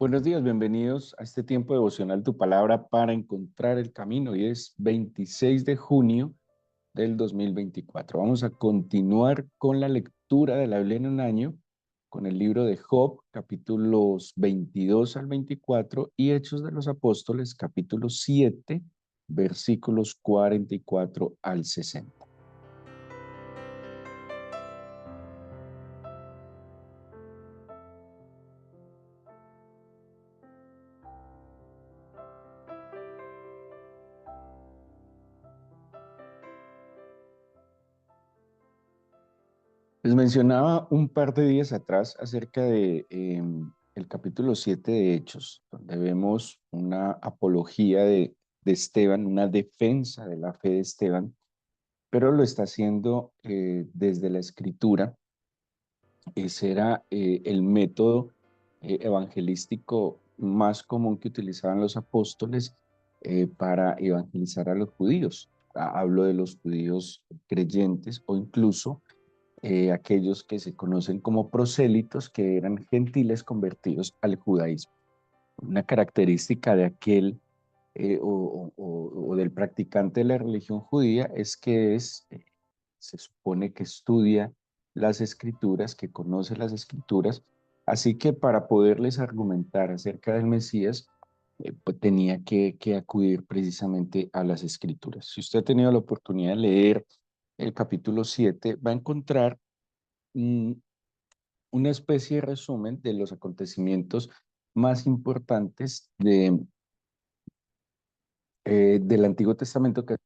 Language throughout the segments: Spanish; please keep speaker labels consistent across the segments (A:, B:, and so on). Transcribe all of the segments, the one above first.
A: Buenos días, bienvenidos a este tiempo devocional Tu Palabra para encontrar el camino. Hoy es 26 de junio del 2024. Vamos a continuar con la lectura de la Biblia en un año, con el libro de Job, capítulos 22 al 24 y Hechos de los Apóstoles, capítulo 7, versículos 44 al 60. Les mencionaba un par de días atrás acerca de el capítulo 7 de Hechos, donde vemos una apología de Esteban, una defensa de la fe de Esteban, pero lo está haciendo desde la escritura. Ese era el método evangelístico más común que utilizaban los apóstoles para evangelizar a los judíos. Hablo de los judíos creyentes o incluso aquellos que se conocen como prosélitos, que eran gentiles convertidos al judaísmo. Una característica de aquel o del practicante de la religión judía es que se supone que estudia las escrituras, que conoce las escrituras, así que para poderles argumentar acerca del Mesías, pues tenía que acudir precisamente a las escrituras. Si usted ha tenido la oportunidad de leer el capítulo 7, va a encontrar mm, una especie de resumen de los acontecimientos más importantes del Antiguo Testamento que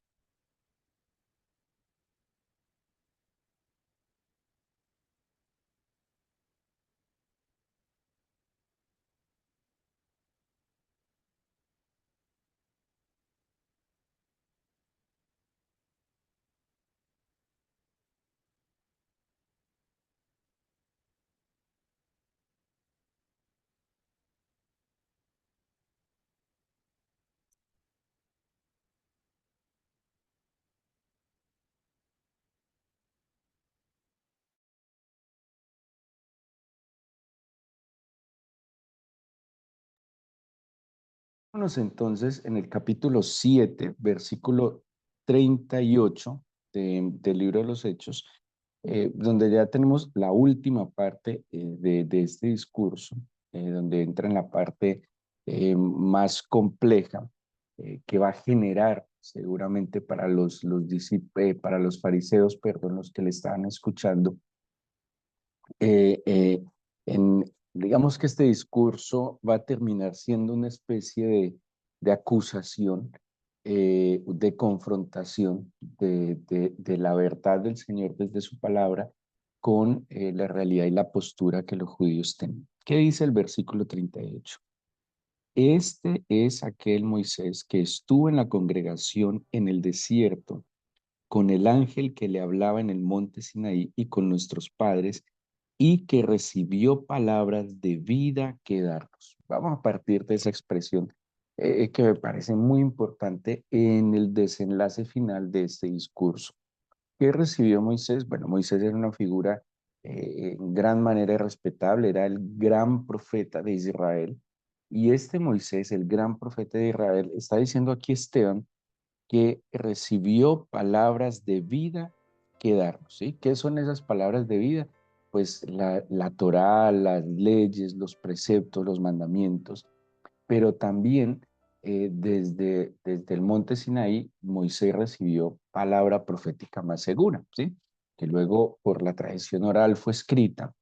A: Vámonos entonces en el capítulo 7, versículo 38 del libro de los Hechos, donde ya tenemos la última parte de este discurso, donde entra en la parte más compleja que va a generar seguramente para para los fariseos, perdón, los que le estaban escuchando, eh, eh, digamos que este discurso va a terminar siendo una especie de acusación, de confrontación de la verdad del Señor desde su palabra con la realidad y la postura que los judíos tenían. ¿Qué dice el versículo 38? Este es aquel Moisés que estuvo en la congregación en el desierto con el ángel que le hablaba en el monte Sinaí y con nuestros padres, y que recibió palabras de vida que darnos. Vamos a partir de esa expresión que me parece muy importante en el desenlace final de este discurso. ¿Qué recibió Moisés? Bueno, Moisés era una figura en gran manera respetable, era el gran profeta de Israel. Y este Moisés, el gran profeta de Israel, está diciendo aquí Esteban que recibió palabras de vida que darnos, ¿sí? ¿Qué son esas palabras de vida? Pues la Torá, las leyes, los preceptos, los mandamientos, pero también desde el monte Sinaí, Moisés recibió palabra profética más segura, ¿sí? Que luego por la tradición oral fue escrita,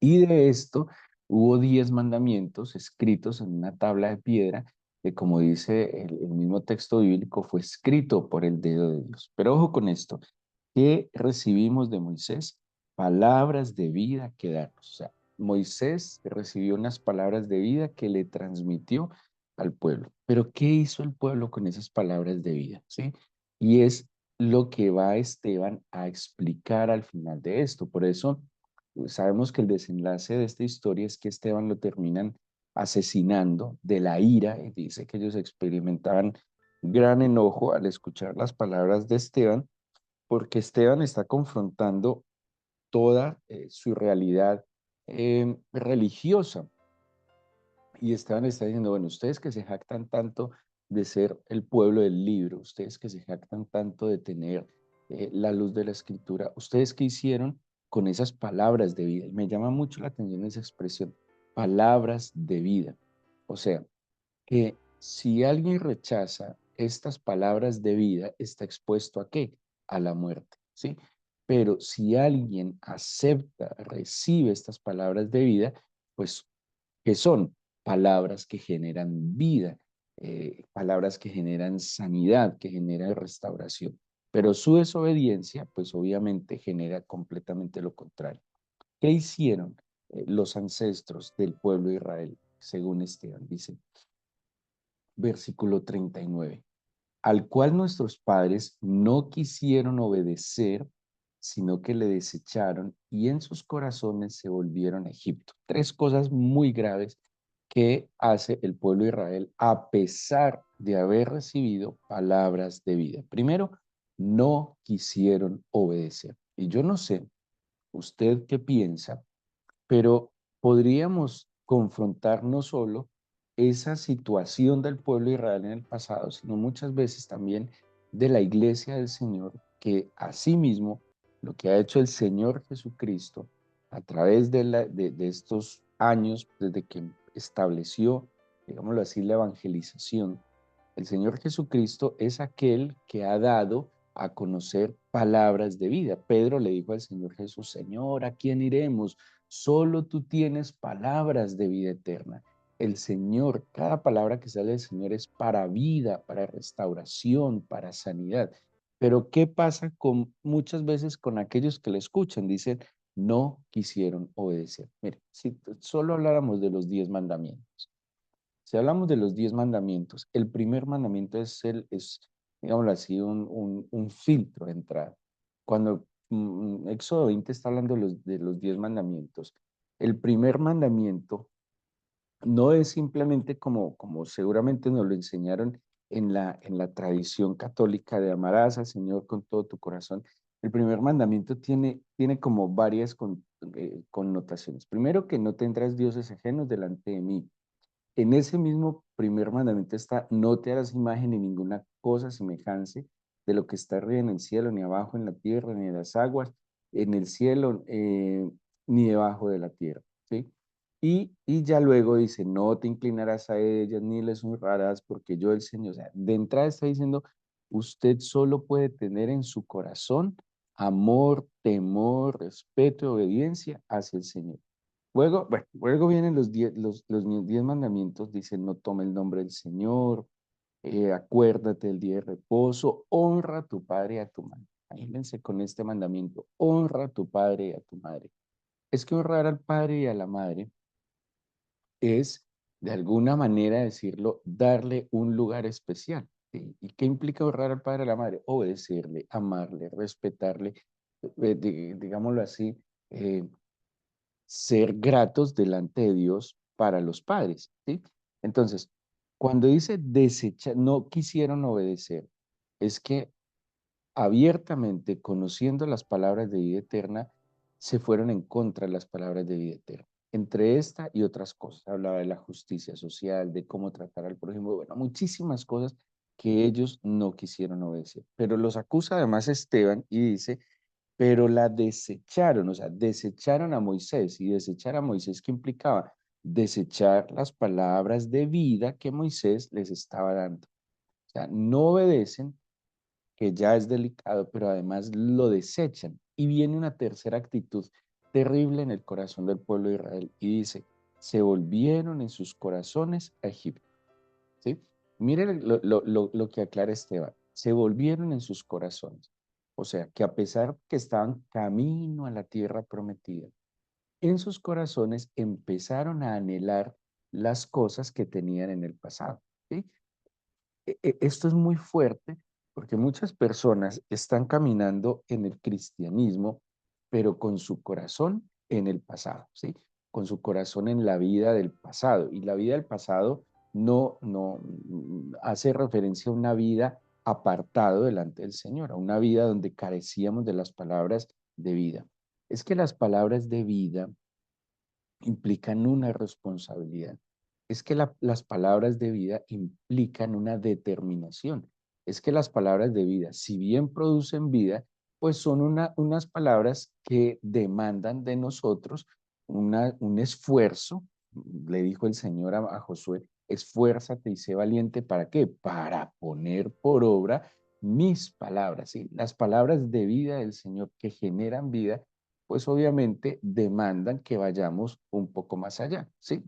A: y de esto hubo 10 mandamientos escritos en una tabla de piedra que, como dice el mismo texto bíblico, fue escrito por el dedo de Dios. Pero ojo con esto, ¿qué recibimos de Moisés? Palabras de vida que darnos. O sea, Moisés recibió unas palabras de vida que le transmitió al pueblo. Pero ¿qué hizo el pueblo con esas palabras de vida? ¿Sí? Y es lo que va Esteban a explicar al final de esto. Por eso sabemos que el desenlace de esta historia es que Esteban lo terminan asesinando de la ira, y dice que ellos experimentaban gran enojo al escuchar las palabras de Esteban, porque Esteban está confrontando toda su realidad religiosa. Y Esteban está diciendo, bueno, ustedes que se jactan tanto de ser el pueblo del libro, ustedes que se jactan tanto de tener la luz de la escritura, ¿ustedes qué hicieron con esas palabras de vida? Y me llama mucho la atención esa expresión, palabras de vida. O sea, que si alguien rechaza estas palabras de vida, está expuesto ¿a qué? A la muerte, ¿sí? Pero si alguien acepta, recibe estas palabras de vida, pues, ¿qué son? Palabras que generan vida, palabras que generan sanidad, que generan restauración. Pero su desobediencia, pues obviamente genera completamente lo contrario. ¿Qué hicieron los ancestros del pueblo de Israel? Según Esteban, dice, versículo 39, al cual nuestros padres no quisieron obedecer, sino que le desecharon y en sus corazones se volvieron a Egipto. Tres cosas muy graves que hace el pueblo de Israel a pesar de haber recibido palabras de vida. Primero, no quisieron obedecer. Y yo no sé, usted qué piensa, pero podríamos confrontar no solo esa situación del pueblo de Israel en el pasado, sino muchas veces también de la iglesia del Señor, que asimismo lo que ha hecho el Señor Jesucristo a través de estos años, desde que estableció, digámoslo así, la evangelización, el Señor Jesucristo es aquel que ha dado a conocer palabras de vida. Pedro le dijo al Señor Jesús, Señor, ¿a quién iremos? Solo tú tienes palabras de vida eterna. El Señor, cada palabra que sale del Señor es para vida, para restauración, para sanidad. Pero ¿qué pasa con muchas veces con aquellos que le escuchan? Dicen, no quisieron obedecer. Mire, si solo habláramos de los 10 mandamientos. Si hablamos de los 10 mandamientos, el primer mandamiento es digámoslo así, un filtro de entrada. Cuando Éxodo 20 está hablando de los 10 mandamientos, el primer mandamiento no es simplemente como seguramente nos lo enseñaron en la tradición católica de amarás al Señor con todo tu corazón. El primer mandamiento tiene como varias connotaciones. Primero, que no tendrás dioses ajenos delante de mí. En ese mismo primer mandamiento está, no te harás imagen ni ninguna cosa semejante de lo que está arriba en el cielo, ni abajo en la tierra, ni en las aguas, en el cielo, ni debajo de la tierra, ¿sí? Y ya luego dice, no te inclinarás a ellas, ni les honrarás, porque yo el Señor, o sea, de entrada está diciendo, usted solo puede tener en su corazón amor, temor, respeto y obediencia hacia el Señor. Luego, bueno, luego vienen los 10 mandamientos, dicen, no tome el nombre del Señor, acuérdate del día de reposo, honra a tu padre y a tu madre. Imagínense con este mandamiento, honra a tu padre y a tu madre. Es que honrar al padre y a la madre es, de alguna manera decirlo, darle un lugar especial. ¿Sí? ¿Y qué implica honrar al padre y a la madre? Obedecerle, amarle, respetarle, digámoslo así, eh, ser gratos delante de Dios para los padres, ¿sí? Entonces, cuando dice desechar, no quisieron obedecer, es que abiertamente, conociendo las palabras de vida eterna, se fueron en contra de las palabras de vida eterna. Entre esta y otras cosas, hablaba de la justicia social, de cómo tratar al prójimo, bueno, muchísimas cosas que ellos no quisieron obedecer. Pero los acusa además Esteban y dice pero la desecharon, o sea, desecharon a Moisés. Y desechar a Moisés, ¿qué implicaba? Desechar las palabras de vida que Moisés les estaba dando. O sea, no obedecen, que ya es delicado, pero además lo desechan. Y viene una tercera actitud terrible en el corazón del pueblo de Israel y dice, se volvieron en sus corazones a Egipto. ¿Sí? Miren lo que aclara Esteban. Se volvieron en sus corazones. O sea, que a pesar que estaban camino a la tierra prometida, en sus corazones empezaron a anhelar las cosas que tenían en el pasado. ¿Sí? Esto es muy fuerte porque muchas personas están caminando en el cristianismo, pero con su corazón en el pasado, ¿sí? Con su corazón en la vida del pasado. Y la vida del pasado no hace referencia a una vida apartado delante del Señor, a una vida donde carecíamos de las palabras de vida. Es que las palabras de vida implican una responsabilidad. es que las palabras de vida implican una determinación. Es que las palabras de vida, si bien producen vida, pues son unas palabras que demandan de nosotros un esfuerzo. Le dijo el Señor a Josué, esfuérzate y sé valiente. ¿Para qué? Para poner por obra mis palabras. ¿Sí? Las palabras de vida del Señor que generan vida, pues obviamente demandan que vayamos un poco más allá. ¿Sí?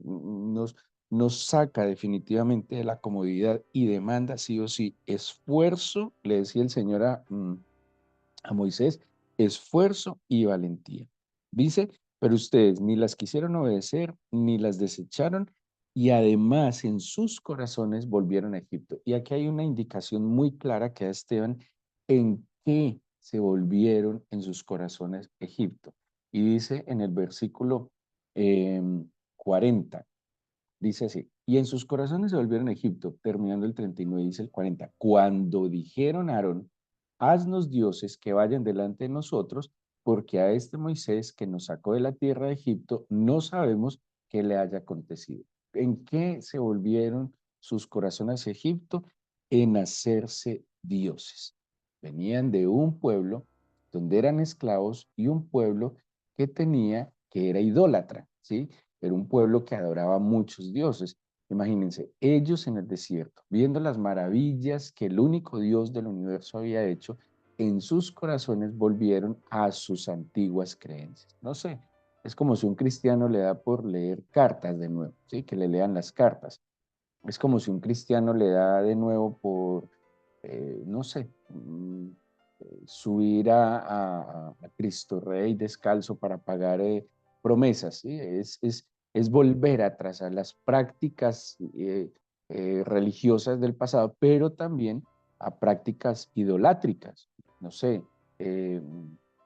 A: Nos saca definitivamente de la comodidad y demanda sí o sí esfuerzo, le decía el Señor a Moisés, esfuerzo y valentía. Dice, pero ustedes ni las quisieron obedecer, ni las desecharon, y además en sus corazones volvieron a Egipto. Y aquí hay una indicación muy clara que da Esteban en qué se volvieron en sus corazones Egipto. Y dice en el versículo 40, dice así, y en sus corazones se volvieron a Egipto, terminando el 39, dice el 40, cuando dijeron a Aarón, haznos dioses que vayan delante de nosotros, porque a este Moisés que nos sacó de la tierra de Egipto, no sabemos qué le haya acontecido. ¿En qué se volvieron sus corazones a Egipto? En hacerse dioses. Venían de un pueblo donde eran esclavos y un pueblo que era idólatra, ¿sí? Era un pueblo que adoraba muchos dioses. Imagínense, ellos en el desierto, viendo las maravillas que el único Dios del universo había hecho, en sus corazones volvieron a sus antiguas creencias. No sé, es como si un cristiano le da por leer cartas de nuevo, ¿sí? Que le lean las cartas. Es como si un cristiano le da de nuevo por, no sé, subir a Cristo Rey descalzo para pagar promesas, ¿sí? Es volver atrás a las prácticas religiosas del pasado, pero también a prácticas idolátricas. No sé, eh,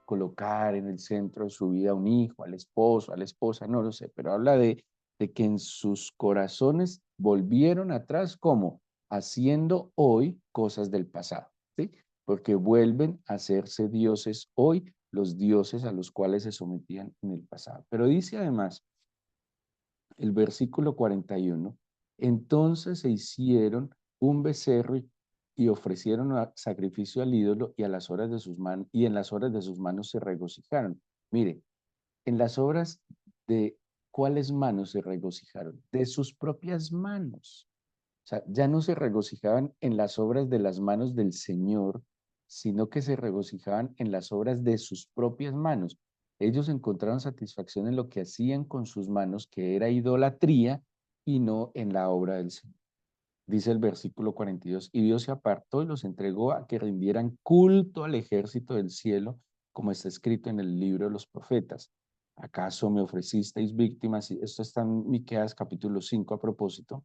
A: colocar en el centro de su vida a un hijo, al esposo, a la esposa, no lo sé, pero habla de que en sus corazones volvieron atrás como haciendo hoy cosas del pasado, ¿sí? Porque vuelven a hacerse dioses hoy, los dioses a los cuales se sometían en el pasado. Pero dice además el versículo 41, entonces se hicieron un becerro y ofrecieron sacrificio al ídolo y a las horas de sus manos y en las horas de sus manos se regocijaron. Mire, en las obras de cuáles manos se regocijaron, de sus propias manos. O sea, ya no se regocijaban en las obras de las manos del Señor, sino que se regocijaban en las obras de sus propias manos. Ellos encontraron satisfacción en lo que hacían con sus manos, que era idolatría, y no en la obra del Señor. Dice el versículo 42, y Dios se apartó y los entregó a que rindieran culto al ejército del cielo, como está escrito en el libro de los profetas. ¿Acaso me ofrecisteis víctimas? Y esto está en Miqueas capítulo 5 a propósito.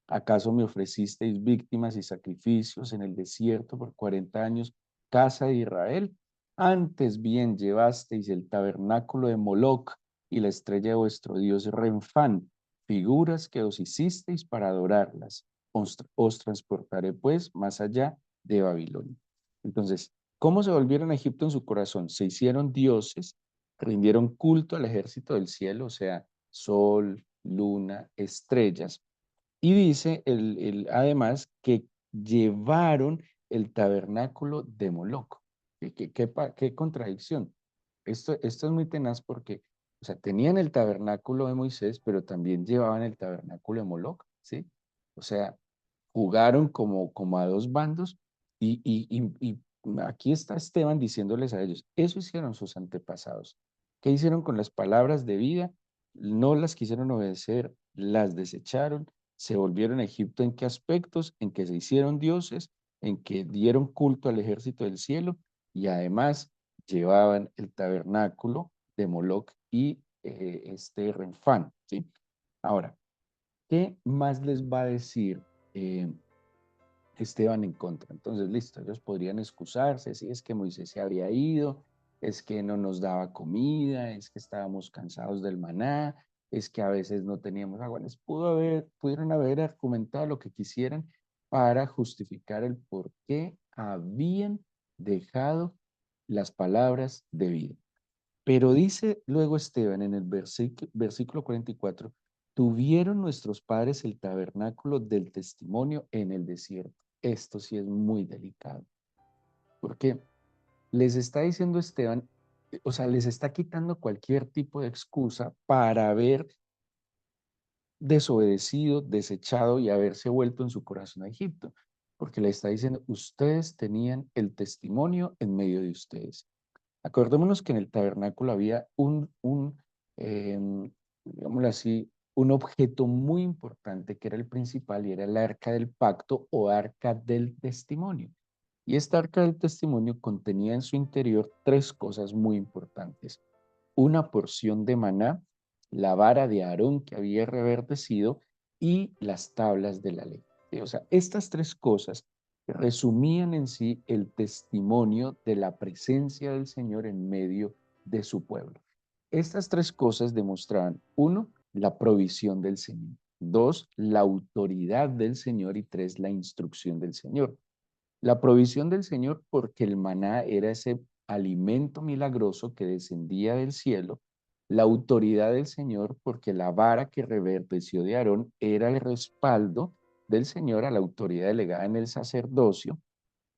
A: ¿Acaso me ofrecisteis víctimas y sacrificios en el desierto por 40 años, casa de Israel? Antes bien llevasteis el tabernáculo de Moloc y la estrella de vuestro dios Renfán, figuras que os hicisteis para adorarlas. Os transportaré pues más allá de Babilonia. Entonces, ¿cómo se volvieron a Egipto en su corazón? Se hicieron dioses, rindieron culto al ejército del cielo, o sea, sol, luna, estrellas, y dice además que llevaron el tabernáculo de Moloc. ¿Qué contradicción? Esto es muy tenaz porque, o sea, tenían el tabernáculo de Moisés, pero también llevaban el tabernáculo de Moloc, ¿sí? O sea, jugaron como a dos bandos y aquí está Esteban diciéndoles a ellos, eso hicieron sus antepasados. ¿Qué hicieron con las palabras de vida? No las quisieron obedecer, las desecharon, se volvieron a Egipto. ¿En qué aspectos? En que se hicieron dioses, en que dieron culto al ejército del cielo y además llevaban el tabernáculo de Moloc y este Renfán, ¿sí? Ahora, ¿qué más les va a decir Esteban en contra? Entonces, listo, ellos podrían excusarse, si es que Moisés se había ido, es que no nos daba comida, es que estábamos cansados del maná, es que a veces no teníamos agua. Pudieron haber argumentado lo que quisieran para justificar el por qué habían dejado las palabras de vida. Pero dice luego Esteban en el versículo 44, tuvieron nuestros padres el tabernáculo del testimonio en el desierto. Esto sí es muy delicado, porque les está diciendo Esteban, o sea, les está quitando cualquier tipo de excusa para haber desobedecido, desechado y haberse vuelto en su corazón a Egipto, porque le está diciendo, ustedes tenían el testimonio en medio de ustedes. Acordémonos que en el tabernáculo había digámoslo así, un objeto muy importante que era el principal y era el arca del pacto o arca del testimonio. Y esta arca del testimonio contenía en su interior tres cosas muy importantes: una porción de maná, la vara de Aarón que había reverdecido y las tablas de la ley. ¿Sí? O sea, estas tres cosas resumían en sí el testimonio de la presencia del Señor en medio de su pueblo. Estas tres cosas demostraban, uno, la provisión del Señor; dos, la autoridad del Señor; y tres, la instrucción del Señor. La provisión del Señor porque el maná era ese alimento milagroso que descendía del cielo. La autoridad del Señor porque la vara que reverdeció de Aarón era el respaldo del Señor a la autoridad delegada en el sacerdocio.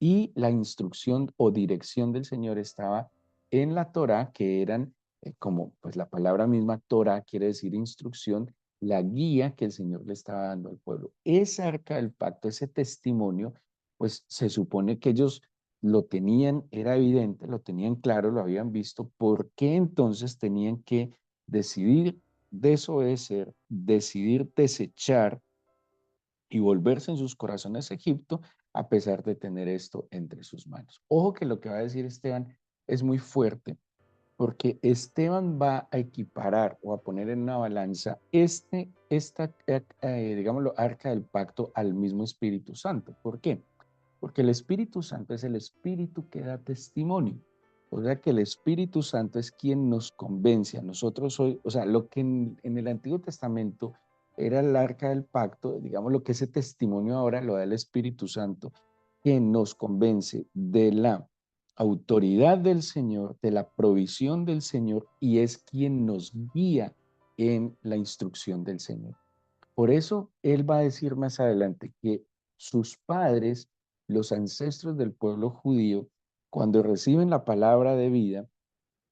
A: Y la instrucción o dirección del Señor estaba en la Torá, que eran, como pues la palabra misma Torá quiere decir instrucción, la guía que el Señor le estaba dando al pueblo. Esa arca del pacto, ese testimonio, pues se supone que ellos lo tenían, era evidente, lo tenían claro, lo habían visto. ¿Por qué entonces tenían que decidir desobedecer, decidir desechar y volverse en sus corazones a Egipto, a pesar de tener esto entre sus manos? Ojo que lo que va a decir Esteban es muy fuerte, porque Esteban va a equiparar o a poner en una balanza digámoslo, arca del pacto al mismo Espíritu Santo. ¿Por qué? Porque el Espíritu Santo es el Espíritu que da testimonio. O sea que el Espíritu Santo es quien nos convence a nosotros hoy. O sea, lo que en el Antiguo Testamento era el arca del pacto, digamos lo que ese testimonio ahora lo da el Espíritu Santo, que nos convence de la autoridad del Señor, de la provisión del Señor, y es quien nos guía en la instrucción del Señor. Por eso él va a decir más adelante que sus padres, los ancestros del pueblo judío, cuando reciben la palabra de vida,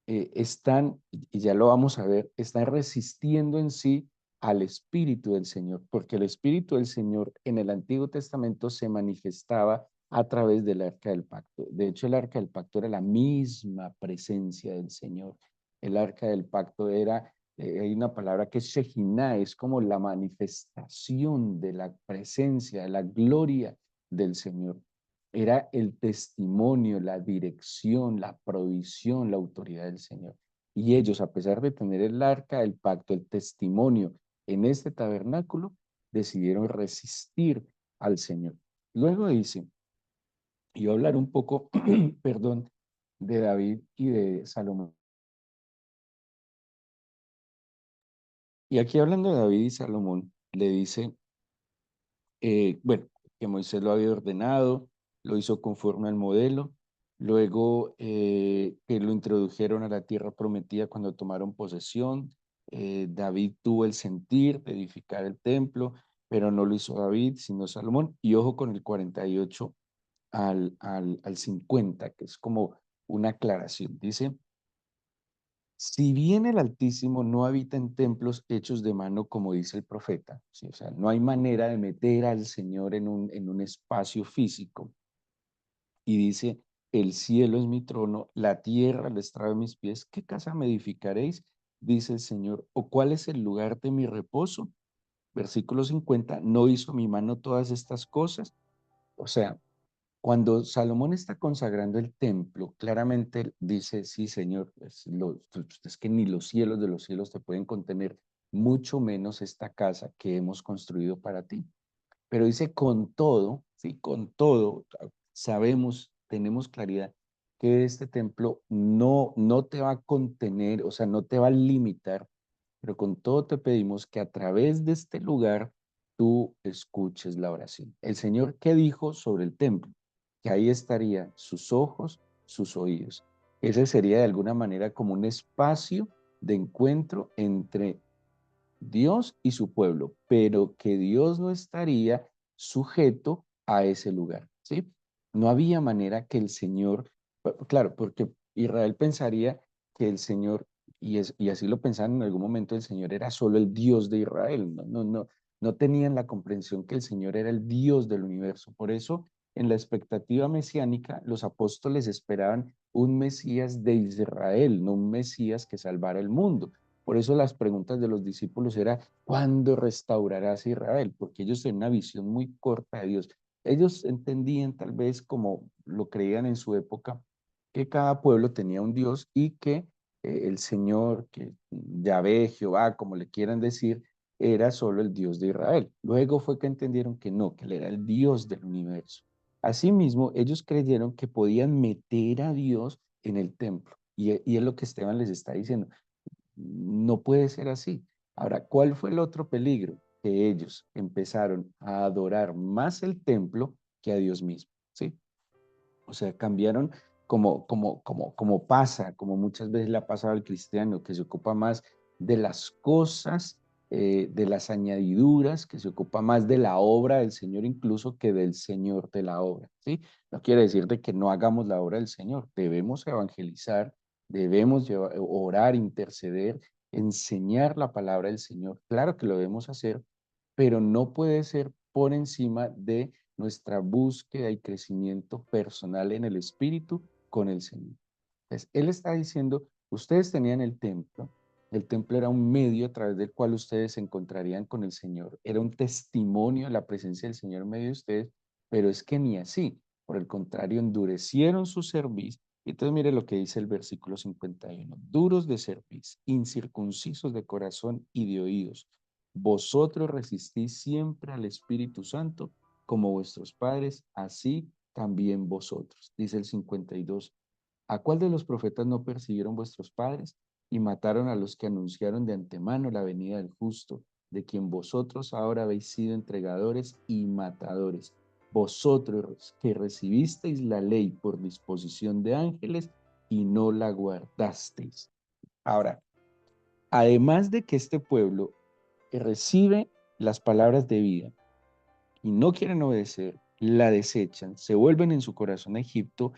A: están, y ya lo vamos a ver, están resistiendo en sí al Espíritu del Señor, porque el Espíritu del Señor en el Antiguo Testamento se manifestaba a través del arca del pacto. De hecho, el arca del pacto era la misma presencia del Señor. El arca del pacto era, hay una palabra que es Shejinah, es como la manifestación de la presencia, de la gloria del Señor. Era el testimonio, la dirección, la provisión, la autoridad del Señor. Y ellos, a pesar de tener el arca del pacto, el testimonio en este tabernáculo, decidieron resistir al Señor. Luego dice, y voy a hablar un poco, perdón, de David y de Salomón. Y aquí hablando de David y Salomón, le dice, bueno, que Moisés lo había ordenado, lo hizo conforme al modelo, luego que lo introdujeron a la tierra prometida cuando tomaron posesión. David tuvo el sentir de edificar el templo, pero no lo hizo David, sino Salomón. Y ojo con el 48 al 50, que es como una aclaración. Dice, si bien el Altísimo no habita en templos hechos de mano, como dice el profeta, ¿sí? O sea, no hay manera de meter al Señor en un espacio físico. Y dice, el cielo es mi trono, la tierra el estrado de mis pies. ¿Qué casa me edificaréis? Dice el Señor. ¿O cuál es el lugar de mi reposo? Versículo 50, ¿no hizo mi mano todas estas cosas? O sea, cuando Salomón está consagrando el templo, claramente dice, sí, Señor, es que ni los cielos de los cielos te pueden contener, mucho menos esta casa que hemos construido para ti. Pero dice, con todo, sí, con todo, sabemos, tenemos claridad que este templo no te va a contener, o sea, no te va a limitar, pero con todo te pedimos que a través de este lugar tú escuches la oración. El Señor, ¿qué dijo sobre el templo? Que ahí estarían sus ojos, sus oídos. Ese sería de alguna manera como un espacio de encuentro entre Dios y su pueblo, pero que Dios no estaría sujeto a ese lugar, ¿sí? No había manera que el Señor, claro, porque Israel pensaría que el Señor, y así lo pensaban en algún momento, el Señor era solo el Dios de Israel, no tenían la comprensión que el Señor era el Dios del universo. Por eso, en la expectativa mesiánica, los apóstoles esperaban un Mesías de Israel, no un Mesías que salvara el mundo. Por eso las preguntas de los discípulos era, ¿cuándo restaurarás Israel? Porque ellos tenían una visión muy corta de Dios. Ellos entendían, tal vez como lo creían en su época, que cada pueblo tenía un Dios y que el Señor, que Yahvé, Jehová, como le quieran decir, era solo el Dios de Israel. Luego fue que entendieron que no, que Él era el Dios del universo. Asimismo, ellos creyeron que podían meter a Dios en el templo. Y es lo que Esteban les está diciendo. No puede ser así. Ahora, ¿cuál fue el otro peligro? Que ellos empezaron a adorar más el templo que a Dios mismo, ¿sí? O sea, cambiaron como pasa, como muchas veces le ha pasado al cristiano, que se ocupa más de las cosas, de las añadiduras, que se ocupa más de la obra del Señor incluso que del Señor de la obra, ¿sí? No quiere decir de que no hagamos la obra del Señor, debemos evangelizar, debemos orar, interceder, enseñar la palabra del Señor, claro que lo debemos hacer, pero no puede ser por encima de nuestra búsqueda y crecimiento personal en el espíritu con el Señor. Entonces, Él está diciendo, ustedes tenían el templo era un medio a través del cual ustedes se encontrarían con el Señor, era un testimonio de la presencia del Señor en medio de ustedes, pero es que ni así, por el contrario, endurecieron su cerviz. Y entonces mire lo que dice el versículo 51, duros de cerviz, incircuncisos de corazón y de oídos, vosotros resistís siempre al Espíritu Santo como vuestros padres, así también vosotros. Dice el 52. ¿A cuál de los profetas no persiguieron vuestros padres y mataron a los que anunciaron de antemano la venida del justo, de quien vosotros ahora habéis sido entregadores y matadores? Vosotros que recibisteis la ley por disposición de ángeles y no la guardasteis. Ahora, además de que este pueblo recibe las palabras de vida y no quieren obedecer, la desechan, se vuelven en su corazón a Egipto.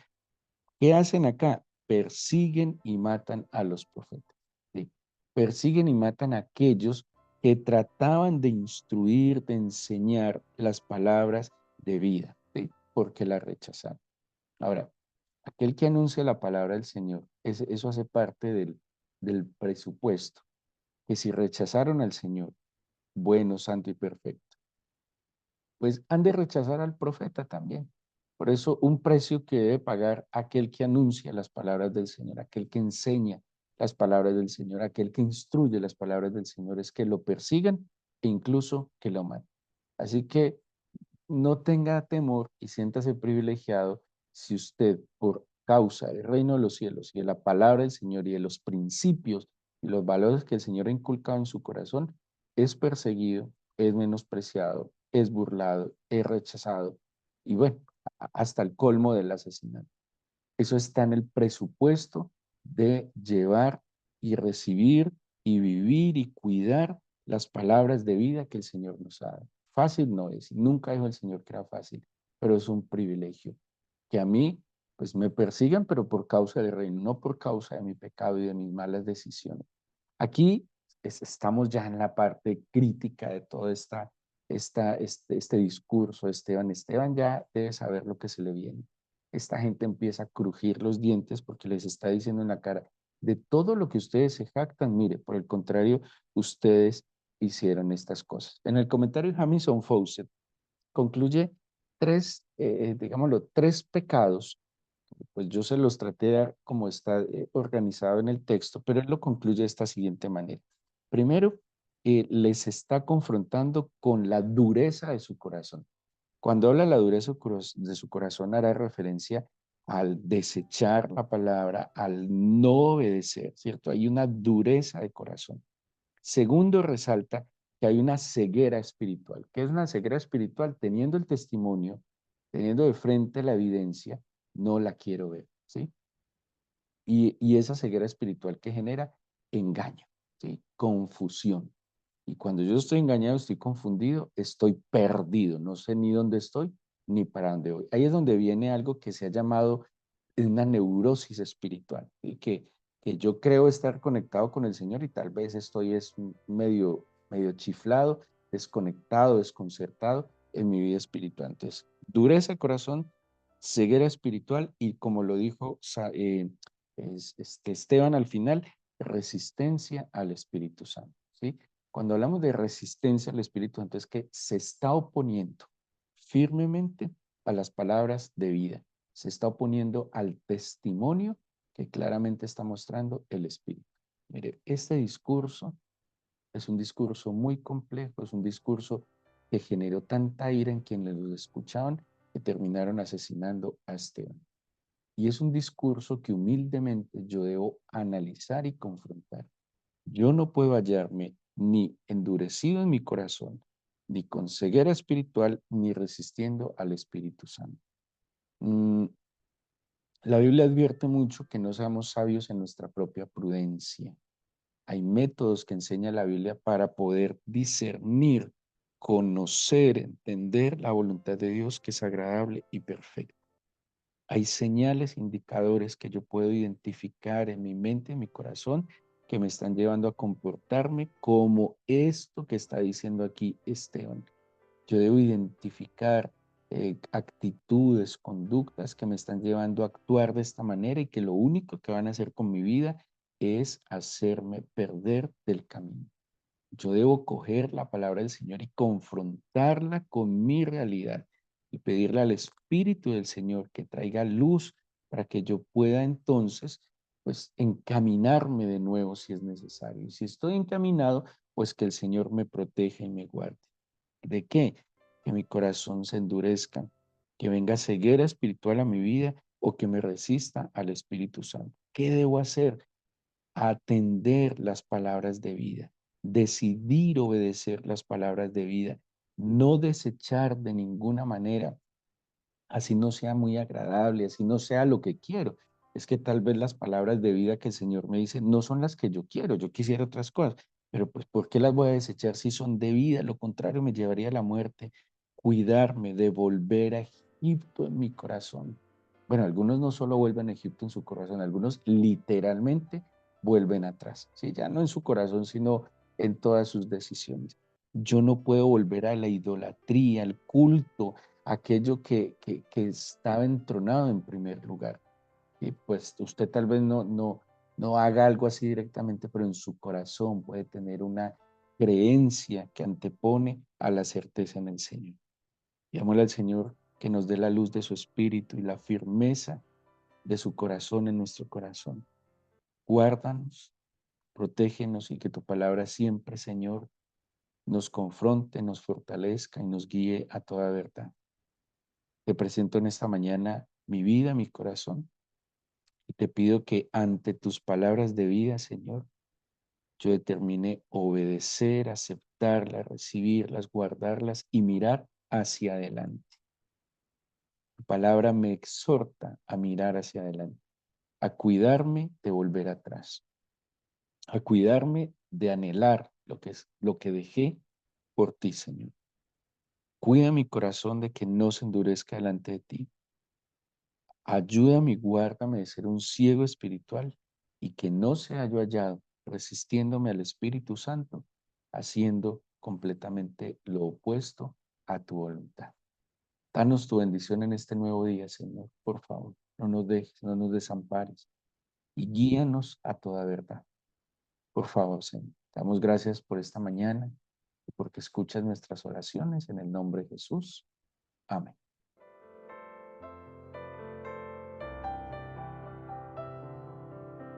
A: ¿Qué hacen acá? Persiguen y matan a los profetas. ¿Sí? Persiguen y matan a aquellos que trataban de instruir, de enseñar las palabras de vida, ¿sí? Porque las rechazaron. Ahora, aquel que anuncia la palabra del Señor, eso hace parte del presupuesto, que si rechazaron al Señor, bueno, santo y perfecto, pues han de rechazar al profeta también. Por eso un precio que debe pagar aquel que anuncia las palabras del Señor, aquel que enseña las palabras del Señor, aquel que instruye las palabras del Señor, es que lo persigan e incluso que lo maten. Así que no tenga temor y siéntase privilegiado si usted, por causa del reino de los cielos y de la palabra del Señor y de los principios y los valores que el Señor ha inculcado en su corazón, es perseguido, es menospreciado, es burlado, es rechazado y bueno, hasta el colmo del asesinato. Eso está en el presupuesto de llevar y recibir y vivir y cuidar las palabras de vida que el Señor nos ha dado. Fácil no es, nunca dijo el Señor que era fácil, pero es un privilegio que a mí pues me persigan, pero por causa del reino, no por causa de mi pecado y de mis malas decisiones. Aquí estamos ya en la parte crítica de todo este discurso de Esteban. Esteban ya debe saber lo que se le viene. Esta gente empieza a crujir los dientes porque les está diciendo en la cara, de todo lo que ustedes se jactan, mire, por el contrario, ustedes hicieron estas cosas. En el comentario, Jamison Fawcett concluye digámoslo, tres pecados, pues yo se los traté de dar como está organizado en el texto, pero él lo concluye de esta siguiente manera. Primero, les está confrontando con la dureza de su corazón. Cuando habla de la dureza de su corazón, hará referencia al desechar la palabra, al no obedecer, ¿cierto? Hay una dureza de corazón. Segundo, resalta que hay una ceguera espiritual. ¿Qué es una ceguera espiritual? Teniendo el testimonio, teniendo de frente la evidencia, no la quiero ver, ¿sí? Y esa ceguera espiritual que genera engaño, ¿sí? Confusión. Y cuando yo estoy engañado, estoy confundido, estoy perdido, no sé ni dónde estoy ni para dónde voy. Ahí es donde viene algo que se ha llamado una neurosis espiritual, y que yo creo estar conectado con el Señor y tal vez estoy medio chiflado, desconectado, desconcertado en mi vida espiritual. Entonces, dureza de corazón, ceguera espiritual y como lo dijo Esteban al final, resistencia al Espíritu Santo, ¿sí? Cuando hablamos de resistencia al Espíritu Santo es que se está oponiendo firmemente a las palabras de vida, se está oponiendo al testimonio que claramente está mostrando el Espíritu. Mire, este discurso es un discurso muy complejo, es un discurso que generó tanta ira en quienes lo escuchaban que terminaron asesinando a Esteban. Y es un discurso que humildemente yo debo analizar y confrontar. Yo no puedo hallarme ni endurecido en mi corazón, ni con ceguera espiritual, ni resistiendo al Espíritu Santo. Mm, la Biblia advierte mucho que no seamos sabios en nuestra propia prudencia. Hay métodos que enseña la Biblia para poder discernir, conocer, entender la voluntad de Dios que es agradable y perfecta. Hay señales, indicadores que yo puedo identificar en mi mente, en mi corazón, que me están llevando a comportarme como esto que está diciendo aquí Esteban. Yo debo identificar actitudes, conductas que me están llevando a actuar de esta manera y que lo único que van a hacer con mi vida es hacerme perder del camino. Yo debo coger la palabra del Señor y confrontarla con mi realidad y pedirle al Espíritu del Señor que traiga luz para que yo pueda entonces, pues, encaminarme de nuevo si es necesario. Y si estoy encaminado, pues que el Señor me proteja y me guarde. ¿De qué? Que mi corazón se endurezca, que venga ceguera espiritual a mi vida o que me resista al Espíritu Santo. ¿Qué debo hacer? Atender las palabras de vida, decidir obedecer las palabras de vida, no desechar de ninguna manera, así no sea muy agradable, así no sea lo que quiero. Es que tal vez las palabras de vida que el Señor me dice no son las que yo quiero, yo quisiera otras cosas, pero pues ¿por qué las voy a desechar si son de vida? Lo contrario me llevaría a la muerte. Cuidarme de volver a Egipto en mi corazón. Bueno, algunos no solo vuelven a Egipto en su corazón, algunos literalmente vuelven atrás, ¿sí? Ya no en su corazón, sino en todas sus decisiones. Yo no puedo volver a la idolatría, al culto, aquello que estaba entronado en primer lugar. Y pues usted tal vez no haga algo así directamente, pero en su corazón puede tener una creencia que antepone a la certeza en el Señor. Pidámosle al Señor que nos dé la luz de su espíritu y la firmeza de su corazón en nuestro corazón. Guárdanos, protégenos y que tu palabra siempre, Señor, nos confronte, nos fortalezca y nos guíe a toda verdad. Te presento en esta mañana mi vida, mi corazón, y te pido que ante tus palabras de vida, Señor, yo determine obedecer, aceptarlas, recibirlas, guardarlas y mirar hacia adelante. Tu palabra me exhorta a mirar hacia adelante, a cuidarme de volver atrás, a cuidarme de anhelar lo que dejé por ti, Señor. Cuida mi corazón de que no se endurezca delante de ti. Ayúdame y guárdame de ser un ciego espiritual y que no sea yo hallado resistiéndome al Espíritu Santo, haciendo completamente lo opuesto a tu voluntad. Danos tu bendición en este nuevo día, Señor, por favor. No nos dejes, no nos desampares y guíanos a toda verdad. Por favor, Señor. Damos gracias por esta mañana y porque escuchas nuestras oraciones en el nombre de Jesús. Amén.